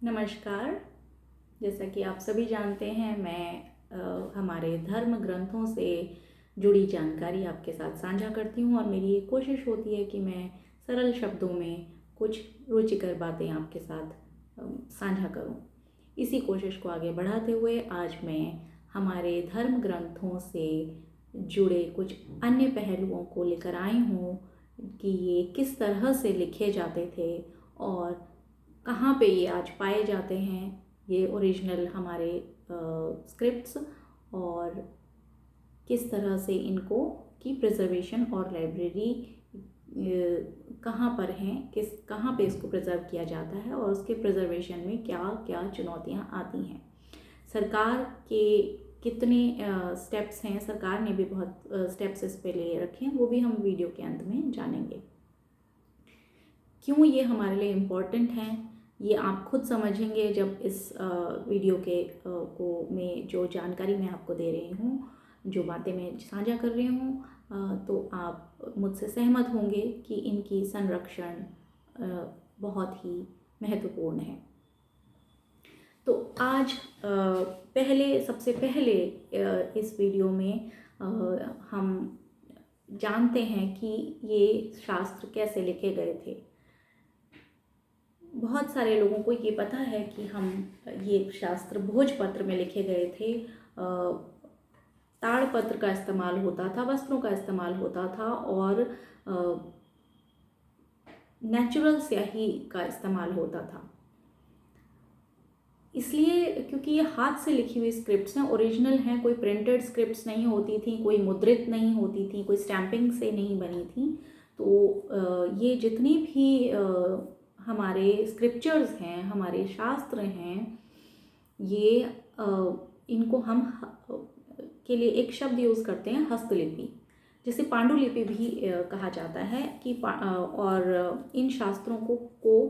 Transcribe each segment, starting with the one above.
नमस्कार। जैसा कि आप सभी जानते हैं, मैं हमारे धर्म ग्रंथों से जुड़ी जानकारी आपके साथ साझा करती हूँ और मेरी ये कोशिश होती है कि मैं सरल शब्दों में कुछ रुचिकर बातें आपके साथ साझा करूँ। इसी कोशिश को आगे बढ़ाते हुए आज मैं हमारे धर्म ग्रंथों से जुड़े कुछ अन्य पहलुओं को लेकर आई हूँ कि ये किस तरह से लिखे जाते थे और कहाँ पे ये आज पाए जाते हैं, ये ओरिजिनल हमारे स्क्रिप्ट्स, और किस तरह से इनको की प्रिजर्वेशन और लाइब्रेरी कहाँ पर हैं, कहाँ पे इसको प्रिजर्व किया जाता है और उसके प्रिजर्वेशन में क्या क्या चुनौतियाँ आती हैं। सरकार के कितने स्टेप्स हैं, सरकार ने भी बहुत स्टेप्स इस पे ले रखे हैं, वो भी हम वीडियो के अंत में जानेंगे। क्यों ये हमारे लिए इम्पोर्टेंट हैं ये आप खुद समझेंगे जब इस वीडियो के में जो जानकारी मैं आपको दे रही हूँ, जो बातें मैं साझा कर रही हूँ, तो आप मुझसे सहमत होंगे कि इनकी संरक्षण बहुत ही महत्वपूर्ण है। तो आज सबसे पहले इस वीडियो में हम जानते हैं कि ये शास्त्र कैसे लिखे गए थे। बहुत सारे लोगों को ये पता है कि ये शास्त्र भोजपत्र में लिखे गए थे। ताड़पत्र का इस्तेमाल होता था, वस्त्रों का इस्तेमाल होता था और नेचुरल स्याही का इस्तेमाल होता था। इसलिए क्योंकि ये हाथ से लिखी हुई स्क्रिप्ट्स हैं, ओरिजिनल हैं, कोई प्रिंटेड स्क्रिप्ट्स नहीं होती थी, कोई मुद्रित नहीं होती थी, कोई स्टैंपिंग से नहीं बनी थी। तो ये जितनी भी हमारे स्क्रिप्चर्स हैं, हमारे शास्त्र हैं, ये इनको हम के लिए एक शब्द यूज़ करते हैं, हस्तलिपि, जिसे पांडुलिपि भी कहा जाता है कि और इन शास्त्रों को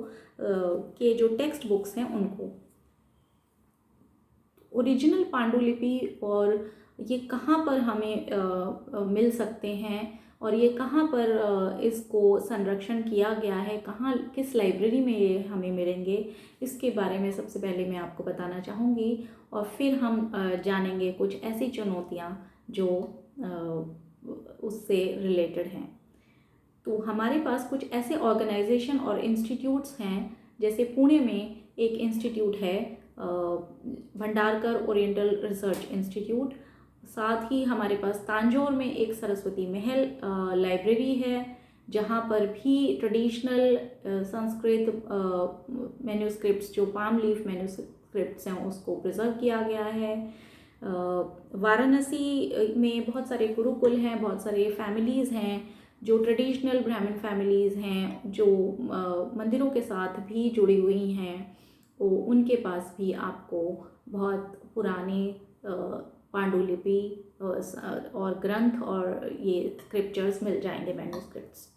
के जो टेक्स्ट बुक्स हैं उनको ओरिजिनल पांडुलिपि और ये कहाँ पर हमें मिल सकते हैं और ये कहाँ पर इसको संरक्षण किया गया है, कहाँ किस लाइब्रेरी में ये हमें मिलेंगे, इसके बारे में सबसे पहले मैं आपको बताना चाहूँगी और फिर हम जानेंगे कुछ ऐसी चुनौतियाँ जो उससे रिलेटेड हैं। तो हमारे पास कुछ ऐसे ऑर्गेनाइजेशन और इंस्टीट्यूट्स हैं, जैसे पुणे में एक इंस्टीट्यूट है भंडारकर ओरिएंटल रिसर्च इंस्टीट्यूट। साथ ही हमारे पास तांजोर में एक सरस्वती महल लाइब्रेरी है, जहाँ पर भी ट्रेडिशनल संस्कृत मैन्यूस्क्रिप्ट्स, जो पाम लीफ मैन्यूस्क्रिप्ट्स हैं, उसको प्रिजर्व किया गया है। वाराणसी में बहुत सारे गुरुकुल हैं, बहुत सारे फैमिलीज़ हैं जो ट्रेडिशनल ब्राह्मण फैमिलीज़ हैं, जो मंदिरों के साथ भी जुड़ी हुई हैं। तो उनके पास भी आपको बहुत पुराने पांडुलिपि और ग्रंथ और ये स्क्रिप्चर्स मिल जाएंगे, मैन्यूस्क्रिप्ट्स।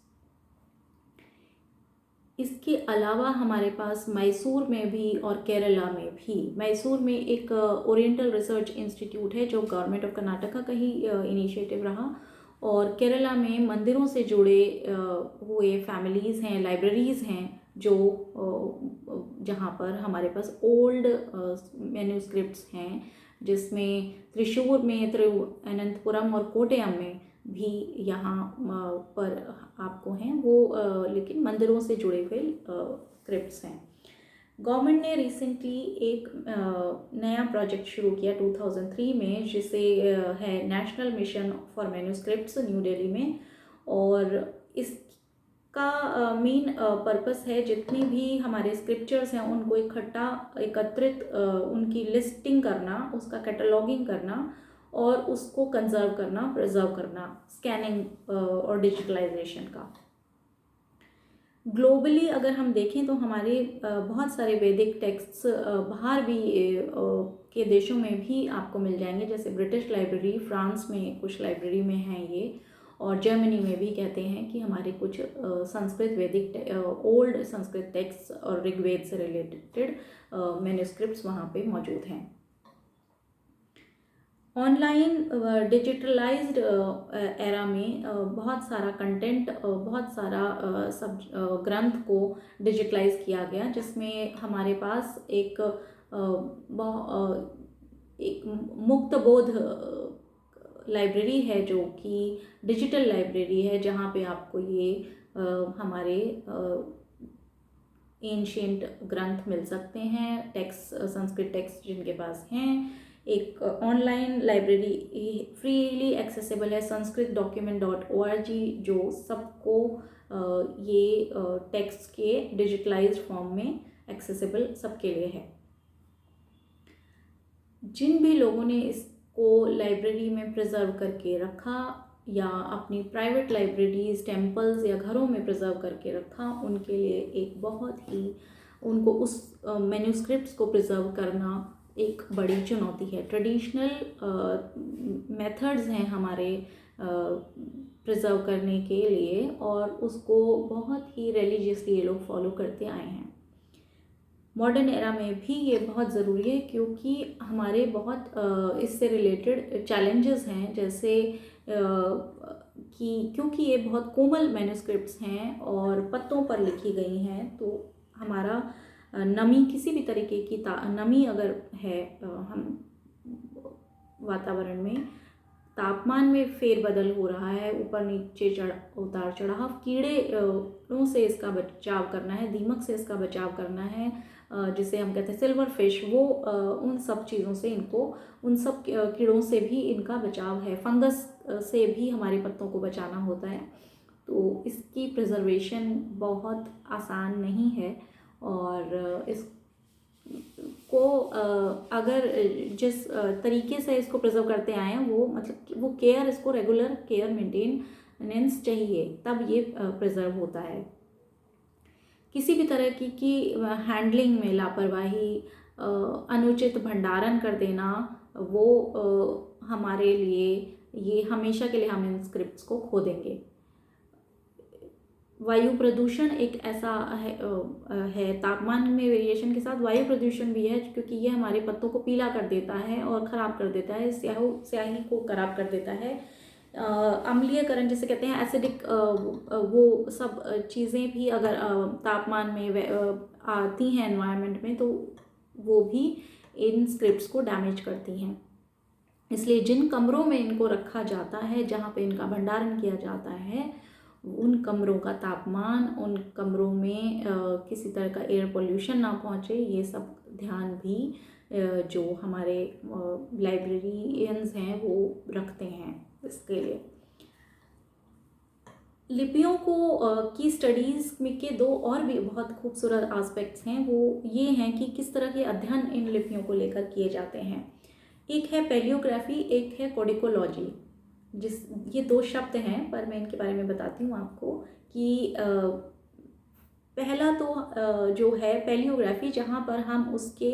इसके अलावा हमारे पास मैसूर में भी और केरला में भी, मैसूर में एक ओरिएंटल रिसर्च इंस्टीट्यूट है जो गवर्नमेंट ऑफ कर्नाटका का ही इनिशिएटिव रहा, और केरला में मंदिरों से जुड़े हुए फैमिलीज़ हैं, लाइब्रेरीज़ हैं, जो जहाँ पर हमारे पास ओल्ड मैन्यूस्क्रिप्ट्स हैं, जिसमें त्रिशूर में, तिरुवनंतपुरम और कोट्टयम में भी यहाँ पर आपको हैं वो, लेकिन मंदिरों से जुड़े हुए स्क्रिप्ट्स हैं। गवर्नमेंट ने रिसेंटली एक नया प्रोजेक्ट शुरू किया 2003 में, जिसे है national mission for manuscripts, new Delhi में। और इसका मेन पर्पस है जितनी भी हमारे स्क्रिप्चर्स हैं उनको एकत्रित उनकी लिस्टिंग करना, उसका कैटलॉगिंग करना और उसको कंजर्व करना, प्रिजर्व करना, स्कैनिंग और डिजिटलाइजेशन का। ग्लोबली अगर हम देखें तो हमारे बहुत सारे वैदिक टेक्स्ट्स बाहर भी के देशों में भी आपको मिल जाएंगे, जैसे ब्रिटिश लाइब्रेरी, फ्रांस में कुछ लाइब्रेरी में हैं ये, और जर्मनी में भी कहते हैं कि हमारे कुछ संस्कृत वैदिक ओल्ड संस्कृत टेक्स्ट और ऋग्वेद से रिलेटेड मैन्यूस्क्रिप्ट्स वहाँ पे मौजूद हैं। ऑनलाइन डिजिटलाइज्ड एरा में बहुत सारा कंटेंट, बहुत सारा सब ग्रंथ को डिजिटलाइज किया गया, जिसमें हमारे पास एक मुक्त बोध लाइब्रेरी है, जो कि डिजिटल लाइब्रेरी है, जहाँ पे आपको ये हमारे एंशिएंट ग्रंथ मिल सकते हैं, टेक्स्ट, संस्कृत टेक्स्ट जिनके पास हैं। एक ऑनलाइन लाइब्रेरी फ्रीली एक्सेसिबल है, sanskritdocument.org, जो सबको ये टेक्स्ट के डिजिटलाइज्ड फॉर्म में एक्सेसिबल सबके लिए है। जिन भी लोगों ने इसको लाइब्रेरी में प्रिजर्व करके रखा या अपनी प्राइवेट लाइब्रेरीज, टेम्पल्स या घरों में प्रिजर्व करके रखा, उनके लिए एक बहुत ही, उनको उस मैन्यूस्क्रिप्ट्स को प्रिजर्व करना एक बड़ी चुनौती है। ट्रेडिशनल मेथड्स हैं हमारे प्रिजर्व करने के लिए, और उसको बहुत ही रिलीजियसली ये लोग फॉलो करते आए हैं। मॉडर्न एरा में भी ये बहुत ज़रूरी है, क्योंकि हमारे बहुत इससे रिलेटेड चैलेंजेस हैं, जैसे कि क्योंकि ये बहुत कोमल मैन्यूस्क्रिप्ट्स हैं और पत्तों पर लिखी गई हैं, तो हमारा नमी, किसी भी तरीके की नमी अगर है, हम वातावरण में तापमान में फेरबदल हो रहा है, ऊपर नीचे उतार चढ़ाव, कीड़ों से इसका बचाव करना है, दीमक से इसका बचाव करना है, जिसे हम कहते हैं सिल्वर फिश, वो उन सब चीज़ों से इनको, उन सब कीड़ों से भी इनका बचाव है, फंगस से भी हमारे पत्तों को बचाना होता है। तो इसकी प्रिजर्वेशन बहुत आसान नहीं है, और इसको अगर जिस तरीके से इसको प्रिजर्व करते आए हैं, वो मतलब वो केयर, इसको रेगुलर केयर मेंटेनेंस चाहिए, तब ये प्रिजर्व होता है। किसी भी तरह की हैंडलिंग में लापरवाही, अनुचित भंडारण कर देना, वो हमारे लिए, ये हमेशा के लिए हम इन स्क्रिप्ट्स को खो देंगे। वायु प्रदूषण एक ऐसा है, तापमान में वेरिएशन के साथ वायु प्रदूषण भी है, क्योंकि ये हमारे पत्तों को पीला कर देता है और ख़राब कर देता है, स्याही को ख़राब कर देता है। अम्लीयकरण जिसे कहते हैं, एसिडिक, वो सब चीज़ें भी अगर तापमान में आती हैं एनवायरनमेंट में, तो वो भी इन स्क्रिप्ट्स को डैमेज करती हैं। इसलिए जिन कमरों में इनको रखा जाता है, जहाँ पे इनका भंडारण किया जाता है, उन कमरों का तापमान, उन कमरों में किसी तरह का एयर पोल्यूशन ना पहुँचे, ये सब ध्यान भी जो हमारे लाइब्रेरियंस हैं वो रखते हैं इसके लिए। लिपियों को की स्टडीज़ में के दो और भी बहुत खूबसूरत एस्पेक्ट्स हैं, वो ये हैं कि किस तरह के अध्ययन इन लिपियों को लेकर किए जाते हैं। एक है पैलियोग्राफी, एक है कोडिकोलॉजी। ये दो शब्द हैं, पर मैं इनके बारे में बताती हूँ आपको कि पहला तो जो है पैलियोग्राफी, जहाँ पर हम उसके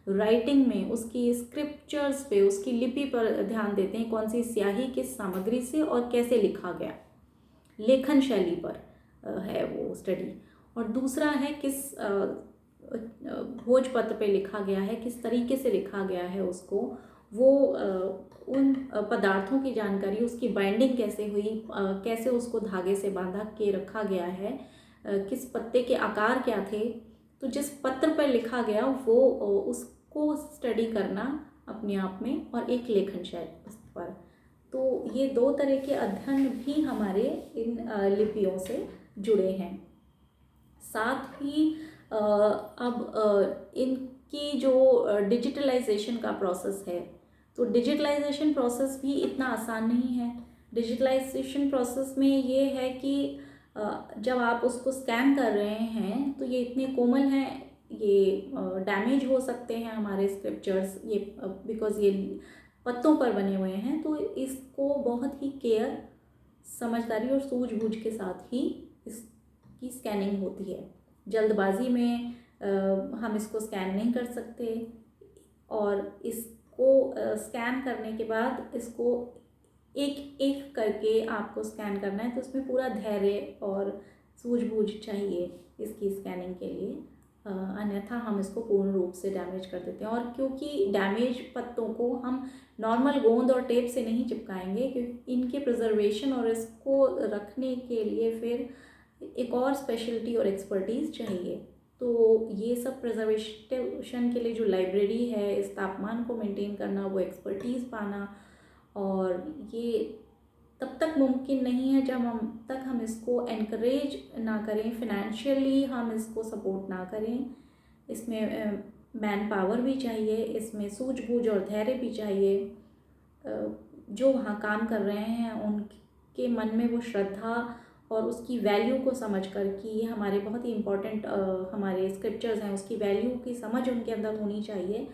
राइटिंग में, उसकी स्क्रिप्चर्स पे, उसकी लिपि पर ध्यान देते हैं, कौन सी स्याही किस सामग्री से और कैसे लिखा गया, लेखन शैली पर है वो स्टडी। और दूसरा है किस भोजपत्र पे लिखा गया है, किस तरीके से लिखा गया है उसको, वो उन पदार्थों की जानकारी, उसकी बाइंडिंग कैसे हुई, कैसे उसको धागे से बांधा के रखा गया है, किस पत्ते के आकार क्या थे, तो जिस पत्र पर लिखा गया वो उसको स्टडी करना अपने आप में, और एक लेखन शैली पर। तो ये दो तरह के अध्ययन भी हमारे इन लिपियों से जुड़े हैं। साथ ही अब इनकी जो डिजिटलाइजेशन का प्रोसेस है, तो डिजिटलाइजेशन प्रोसेस भी इतना आसान नहीं है। डिजिटलाइजेशन प्रोसेस में ये है कि जब आप उसको स्कैन कर रहे हैं, तो ये इतने कोमल हैं, ये डैमेज हो सकते हैं हमारे स्क्रिप्चर्स, ये बिकॉज ये पत्तों पर बने हुए हैं, तो इसको बहुत ही केयर, समझदारी और सूझबूझ के साथ ही इसकी स्कैनिंग होती है। जल्दबाजी में हम इसको स्कैन नहीं कर सकते, और इसको स्कैन करने के बाद इसको एक एक करके आपको स्कैन करना है, तो उसमें पूरा धैर्य और सूझबूझ चाहिए इसकी स्कैनिंग के लिए। अन्यथा हम इसको पूर्ण रूप से डैमेज कर देते हैं। और क्योंकि डैमेज पत्तों को हम नॉर्मल गोंद और टेप से नहीं चिपकाएंगे, क्योंकि इनके प्रिजर्वेशन और इसको रखने के लिए फिर एक और स्पेशलिटी और एक्सपर्टीज़ चाहिए। तो ये सब प्रिजर्वेशन के लिए जो लाइब्रेरी है, इस तापमान को मेंटेन करना, वो एक्सपर्टीज़ पाना, और ये तब तक मुमकिन नहीं है जब हम इसको एनकरेज ना करें, फिनेंशियली हम इसको सपोर्ट ना करें। इसमें मैन पावर भी चाहिए, इसमें सूझबूझ और धैर्य भी चाहिए। जो वहाँ काम कर रहे हैं उनके मन में वो श्रद्धा और उसकी वैल्यू को समझ कर कि ये हमारे बहुत ही इम्पोर्टेंट हमारे स्क्रिप्चर्स हैं, उसकी वैल्यू की समझ उनके अंदर होनी चाहिए।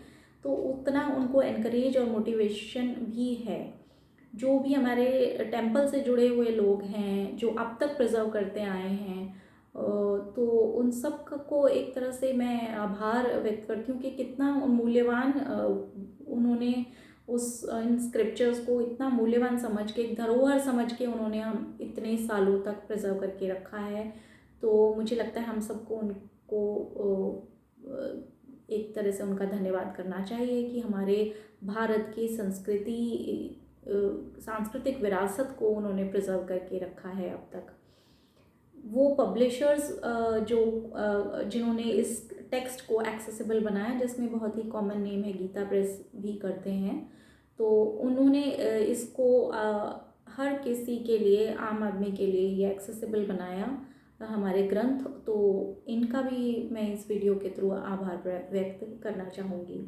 तो उतना उनको एनकरेज और मोटिवेशन भी है। जो भी हमारे टेंपल से जुड़े हुए लोग हैं, जो अब तक प्रिजर्व करते आए हैं, तो उन सब को एक तरह से मैं आभार व्यक्त करती हूँ कि कितना मूल्यवान उन्होंने इन स्क्रिप्चर्स को इतना मूल्यवान समझ के, एक धरोहर समझ के उन्होंने हम इतने सालों तक प्रिजर्व करके रखा है। तो मुझे लगता है हम सबको उनको एक तरह से उनका धन्यवाद करना चाहिए कि हमारे भारत की सांस्कृतिक विरासत को उन्होंने प्रिजर्व करके रखा है अब तक। वो पब्लिशर्स जिन्होंने इस टेक्स्ट को एक्सेसिबल बनाया, जिसमें बहुत ही कॉमन नेम है गीता प्रेस भी करते हैं, तो उन्होंने इसको हर किसी के लिए, आम आदमी के लिए ये एक्सेसिबल बनाया हमारे ग्रंथ। तो इनका भी मैं इस वीडियो के थ्रू आभार व्यक्त करना चाहूँगी।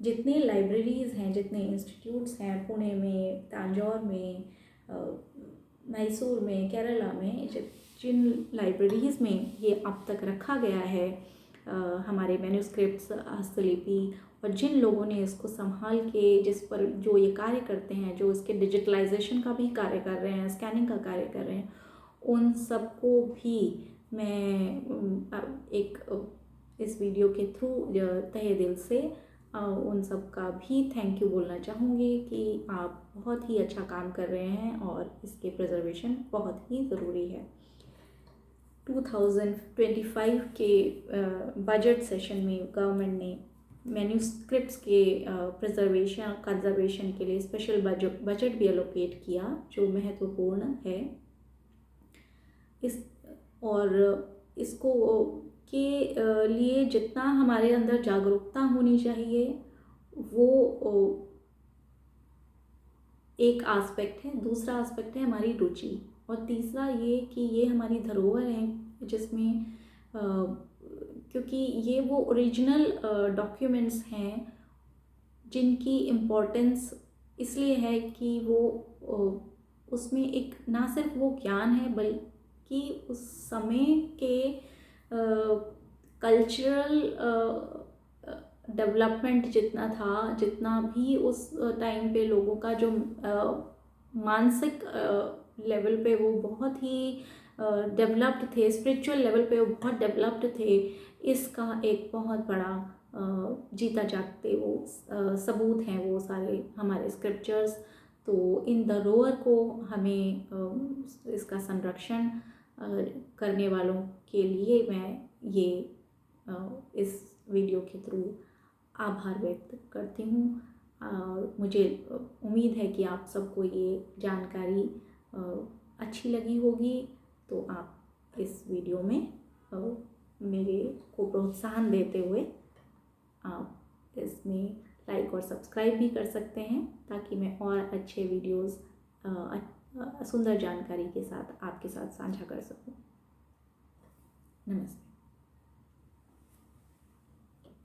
जितनी लाइब्रेरीज़ हैं, जितने इंस्टीट्यूट्स हैं, पुणे में, तंजौर में, मैसूर में, केरला में, जिन लाइब्रेरीज़ में ये अब तक रखा गया है हमारे मैन्यूस्क्रिप्ट्स, हस्तलिपि, और जिन लोगों ने इसको संभाल के, जिस पर जो ये कार्य करते हैं, जो इसके डिजिटलाइजेशन का भी कार्य कर रहे हैं, स्कैनिंग का कार्य कर रहे हैं, उन सबको भी मैं इस वीडियो के थ्रू तहे दिल से उन सब का भी थैंक यू बोलना चाहूँगी कि आप बहुत ही अच्छा काम कर रहे हैं और इसके प्रिजर्वेशन बहुत ही ज़रूरी है। 2025 के बजट सेशन में गवर्नमेंट ने मैन्यूस्क्रिप्ट्स के प्रिजर्वेशन कंजर्वेशन के लिए स्पेशल बजट भी एलोकेट किया, जो महत्वपूर्ण है। इसको के लिए जितना हमारे अंदर जागरूकता होनी चाहिए वो एक आस्पेक्ट है। दूसरा आस्पेक्ट है हमारी रुचि, और तीसरा ये कि ये हमारी धरोहर है, जिसमें क्योंकि ये वो ओरिजिनल डॉक्यूमेंट्स हैं जिनकी इम्पोर्टेंस इसलिए है कि वो उसमें एक ना सिर्फ वो ज्ञान है, बल्कि उस समय के कल्चरल डेवलपमेंट जितना था, जितना भी उस टाइम पे लोगों का जो मानसिक लेवल पे वो बहुत ही डेवलप्ड थे, स्पिरिचुअल लेवल पे वो बहुत डेवलप्ड थे, इसका एक बहुत बड़ा जीता जागते वो सबूत हैं वो सारे हमारे स्क्रिप्चर्स। तो इन धरोहर को हमें इसका संरक्षण करने वालों के लिए मैं ये इस वीडियो के थ्रू आभार व्यक्त करती हूँ। मुझे उम्मीद है कि आप सबको ये जानकारी अच्छी लगी होगी, तो आप इस वीडियो में मेरे को प्रोत्साहन देते हुए आप इसमें लाइक और सब्सक्राइब भी कर सकते हैं, ताकि मैं और अच्छे वीडियोस सुंदर जानकारी के साथ आपके साथ साझा कर सकूं। नमस्ते।